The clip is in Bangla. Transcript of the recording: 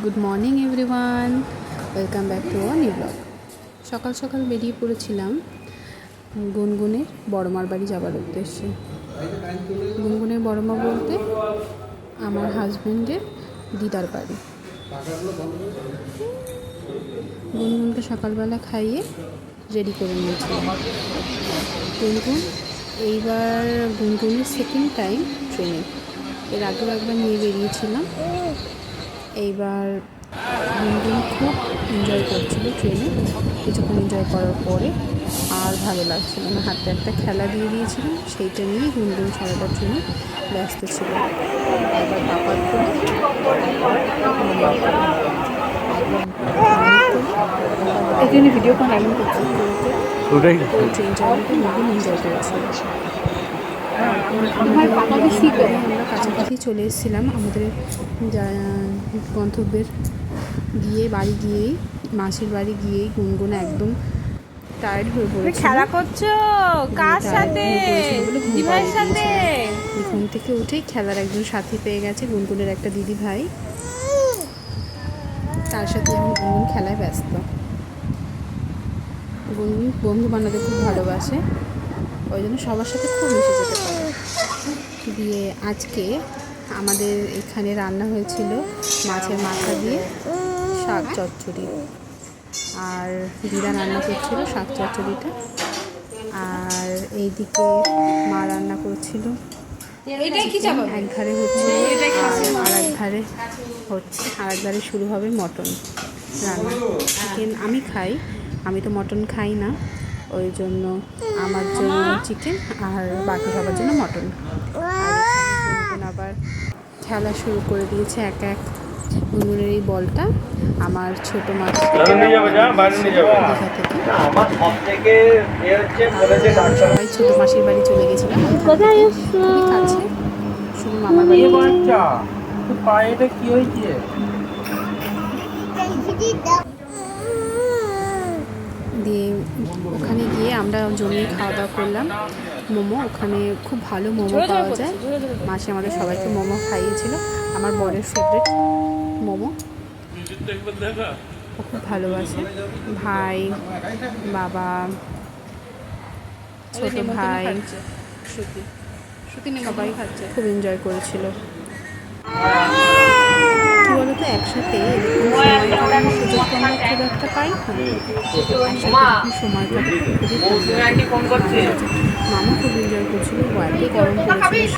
Good morning everyone, welcome back to our new blog. সকাল সকাল বেরিয়ে পড়েছিলাম গুনগুনের বড়মার বাড়ি যাবার উদ্দেশ্যে। গুনগুনের বড়মা বলতে আমার হাজব্যান্ডের দিদার বাড়ি। গুনগুনকে সকালবেলা খাইয়ে রেডি করে নিয়েছিলাম। গুনগুন এইবার গুনগুনের সেকেন্ড টাইম ট্রেনে, এর আগেও একবার নিয়ে বেরিয়েছিলাম। এইবার গুনগুন খুব এনজয় করছিল ট্রেনে। কিছুক্ষণ এনজয় করার পরে আর ভালো লাগছিল না, হাতে একটা খেলা দিয়ে দিয়েছিলাম, সেইটা নিয়েই গুনগুন সারাটা ট্রেনে ব্যস্ত ছিল। একবার পাপার করে এই জন্য ভিডিও কল এমন করছি, ট্রেন জার্নিটা গুনগুন এনজয় করেছিল। আমরা কাছাকাছি চলে এসেছিলাম আমাদের গন্তব্যের বাড়ি গিয়েই, মাসির বাড়ি গিয়েই গুনগুন একদম টায়ার্ড হয়ে পড়েছে। খেলা করছো কার সাথে? দিদিভাইয়ের সাথে। ঘুম থেকে উঠেই খেলার একজন সাথী পেয়ে গেছে, গুনগুনের একটা দিদি ভাই, তার সাথে এখন গুনগুন খেলায় ব্যস্ত। গুনগুন বন্ধু বানাতে খুব ভালোবাসে, ওই জন্য সবার সাথে খুব মিশে যেতে পারে। দিয়ে আজকে আমাদের এখানে রান্না হয়েছিল মাছের মাথা দিয়ে শাক চচ্চড়ি, আর দিদা রান্না করছিল শাক চচ্চড়িটা, আর এইদিকে মা রান্না করছিল। এক ধারে হচ্ছে আর এক ধারে শুরু হবে মটন রান্না। চিকেন আমি খাই, আমি তো মটন খাই না, ওই জন্য আমার জন্য চিকেন আর বাকি সবার জন্য মটন। আবার খেলা শুরু করে দিয়েছে এক এক। গুনগুনের এই বলটা আমার ছোট মাছ সবাই ছোট মাসির বাড়ি চলে গেছিলাম, খুবই কাছে, শুধু মামার বাড়ি। দিয়ে ওখানে গিয়ে আমরা জমিয়ে খাওয়া দাওয়া করলাম। মোমো, ওখানে খুব ভালো মোমো পাওয়া যায়। মাসি আমাদের সবাইকে মোমো খাইয়েছিল, আমার বরের ফেভারিট মোমো, ও খুব ভালোবাসে। ভাই, বাবা, ছোট ভাই সবাই খুব এনজয় করেছিল। কী বলতো, একসাথে সময় কাটানোর সুযোগ তো আমরা খুব একটা পাই না, একসাথে সময় কাটাতে খুবই মামা খুব এনজয় করছিল। এত গরম পড়েছিল।